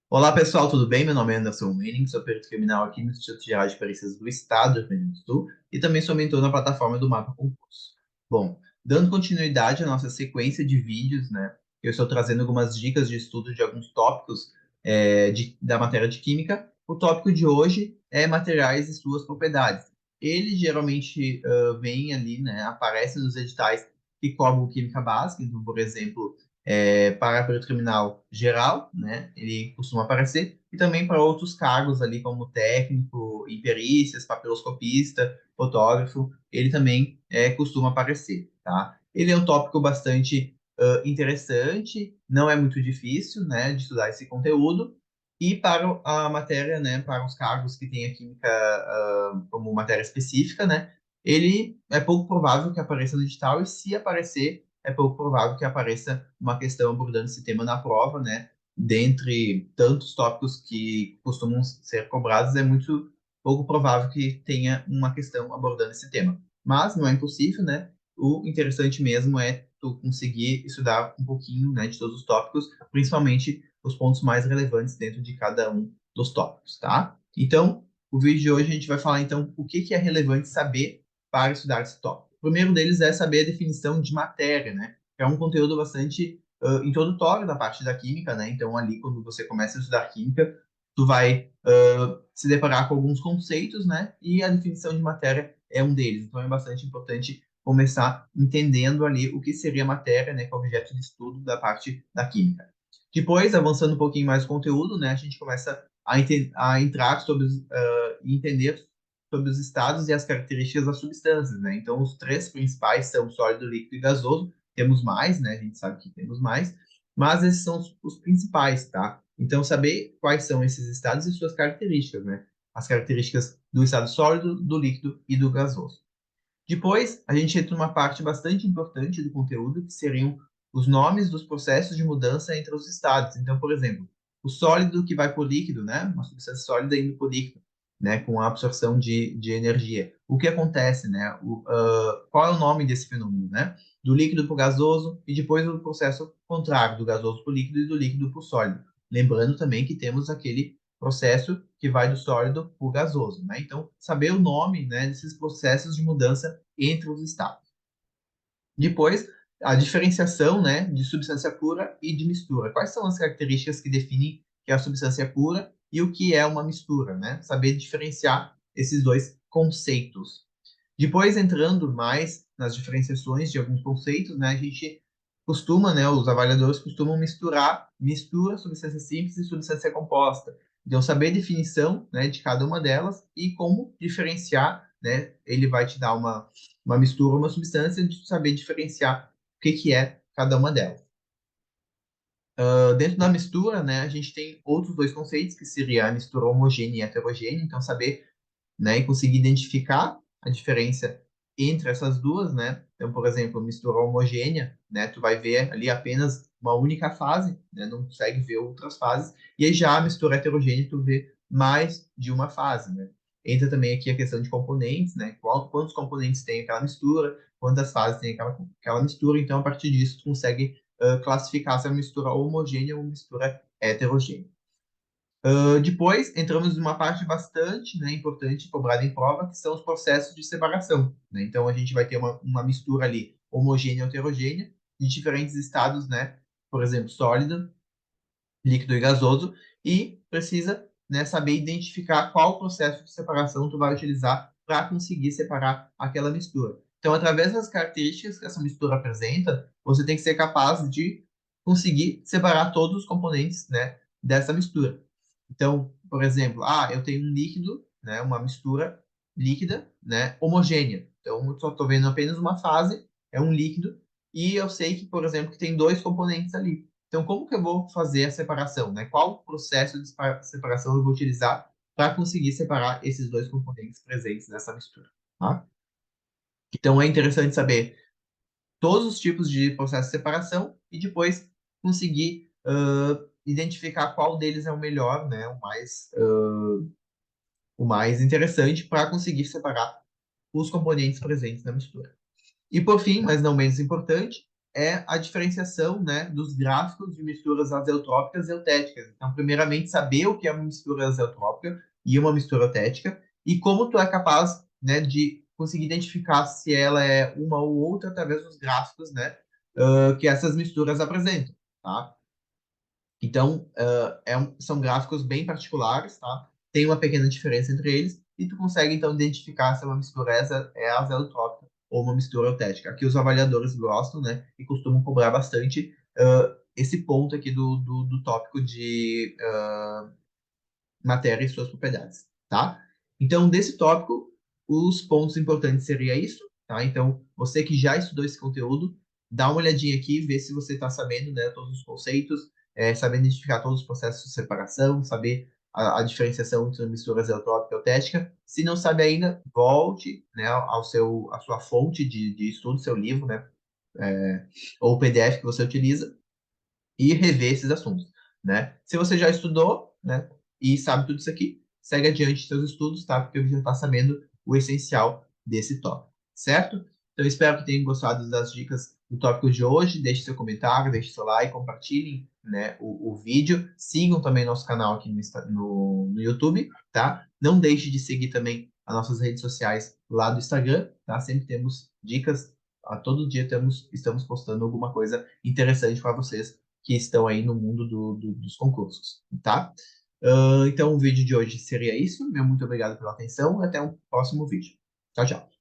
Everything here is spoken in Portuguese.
Olá pessoal, tudo bem? Meu nome é Anderson Wenning, sou perito criminal aqui no Instituto Geral de Perícias do Estado do Rio Grande do Sul e também sou mentor na plataforma do Mapa Concurso. Bom, dando continuidade à nossa sequência de vídeos, né, eu estou trazendo algumas dicas de estudo de alguns tópicos da matéria de Química. O tópico de hoje é materiais e suas propriedades. Ele geralmente vem ali, né, aparece nos editais que cobram Química Básica, então, por exemplo, para perito criminal geral, né? Ele costuma aparecer, e também para outros cargos ali, como técnico, em perícias, papiloscopista, fotógrafo, ele também costuma aparecer, tá? Ele é um tópico bastante interessante, não é muito difícil, né, de estudar esse conteúdo, e para a matéria, né, para os cargos que tem a química como matéria específica, né, ele é pouco provável que apareça no edital, e se aparecer, é pouco provável que apareça uma questão abordando esse tema na prova, né? Dentre tantos tópicos que costumam ser cobrados, é muito pouco provável que tenha uma questão abordando esse tema. Mas não é impossível, né? O interessante mesmo é tu conseguir estudar um pouquinho, né, de todos os tópicos, principalmente os pontos mais relevantes dentro de cada um dos tópicos, tá? Então, o vídeo de hoje a gente vai falar então o que é relevante saber para estudar esse tópico. O primeiro deles é saber a definição de matéria, né? É um conteúdo bastante introdutório da parte da química, né? Então, ali, quando você começa a estudar química, tu vai se deparar com alguns conceitos, né? E a definição de matéria é um deles. Então, é bastante importante começar entendendo ali o que seria matéria, né? Que é o objeto de estudo da parte da química. Depois, avançando um pouquinho mais no conteúdo, né? A gente começa a entrar sobre e entender sobre os estados e as características das substâncias, né? Então, os três principais são sólido, líquido e gasoso. Temos mais, né? A gente sabe que temos mais, mas esses são os principais, tá? Então, saber quais são esses estados e suas características, né? As características do estado sólido, do líquido e do gasoso. Depois, a gente entra numa parte bastante importante do conteúdo, que seriam os nomes dos processos de mudança entre os estados. Então, por exemplo, o sólido que vai para o líquido, né? Uma substância sólida indo para o líquido, né? Com a absorção de energia. O que acontece, né? Qual é o nome desse fenômeno, né? Do líquido para o gasoso e depois o processo contrário, do gasoso para o líquido e do líquido para o sólido. Lembrando também que temos aquele processo que vai do sólido para o gasoso, né? Então, saber o nome, né, desses processos de mudança entre os estados. Depois, a diferenciação, né, de substância pura e de mistura. Quais são as características que definem que a substância é pura e o que é uma mistura, né? Saber diferenciar esses dois conceitos. Depois, entrando mais nas diferenciações de alguns conceitos, né, a gente costuma, né, os avaliadores costumam mistura substância simples e substância composta. Então, saber a definição, né, de cada uma delas e como diferenciar, né, ele vai te dar uma mistura, uma substância, de saber diferenciar o que é cada uma delas. Dentro da mistura, né, a gente tem outros dois conceitos, que seria a mistura homogênea e heterogênea. Então, saber, né, e conseguir identificar a diferença entre essas duas, né? Então, por exemplo, mistura homogênea, né, tu vai ver ali apenas uma única fase, né, não consegue ver outras fases, e aí já a mistura heterogênea tu vê mais de uma fase, né? Entra também aqui a questão de componentes, né? Quantos componentes tem aquela mistura, quantas fases tem aquela mistura, então a partir disso tu consegue classificar se é uma mistura homogênea ou uma mistura heterogênea. Depois, entramos numa parte bastante, né, importante, cobrada em prova, que são os processos de separação, né? Então, a gente vai ter uma mistura ali homogênea ou heterogênea de diferentes estados, né? Por exemplo, sólido, líquido e gasoso, e precisa, né, saber identificar qual processo de separação tu vai utilizar para conseguir separar aquela mistura. Então, através das características que essa mistura apresenta, você tem que ser capaz de conseguir separar todos os componentes, né, dessa mistura. Então, por exemplo, eu tenho um líquido, né, uma mistura líquida, né, homogênea. Então, eu só estou vendo apenas uma fase, é um líquido, e eu sei que, por exemplo, que tem dois componentes ali. Então, como que eu vou fazer a separação, né? Qual processo de separação eu vou utilizar para conseguir separar esses dois componentes presentes nessa mistura, tá? Então, é interessante saber todos os tipos de processo de separação e depois conseguir identificar qual deles é o melhor, né? O mais interessante para conseguir separar os componentes presentes na mistura. E por fim, mas não menos importante, é a diferenciação, né, dos gráficos de misturas azeotrópicas e eutéticas. Então, primeiramente, saber o que é uma mistura azeotrópica e uma mistura eutética e como tu é capaz, né, de conseguir identificar se ela é uma ou outra através dos gráficos, né, que essas misturas apresentam, tá? Então, são gráficos bem particulares, tá? Tem uma pequena diferença entre eles e tu consegue, então, identificar se uma mistura é azeotrópica ou uma mistura eutética. Aqui os avaliadores gostam, né, e costumam cobrar bastante esse ponto aqui do tópico de matéria e suas propriedades, tá? Então, desse tópico, os pontos importantes seria isso, tá? Então, você que já estudou esse conteúdo, dá uma olhadinha aqui, vê se você está sabendo, né, todos os conceitos, sabendo identificar todos os processos de separação, saber a diferenciação entre misturas eutrópica e eutética. Se não sabe ainda, volte, né, à sua fonte de estudo, seu livro, né, ou o PDF que você utiliza, e rever esses assuntos, né? Se você já estudou, né, e sabe tudo isso aqui, segue adiante seus estudos, tá? Porque você já está sabendo o essencial desse tópico, certo? Então, espero que tenham gostado das dicas do tópico de hoje. Deixe seu comentário, deixe seu like, compartilhem, né, o vídeo. Sigam também nosso canal aqui no YouTube, tá? Não deixe de seguir também as nossas redes sociais lá do Instagram, tá? Sempre temos dicas, a todo dia estamos postando alguma coisa interessante para vocês que estão aí no mundo dos concursos, tá? Então, o vídeo de hoje seria isso. Meu muito obrigado pela atenção. Até o próximo vídeo. Tchau, tchau.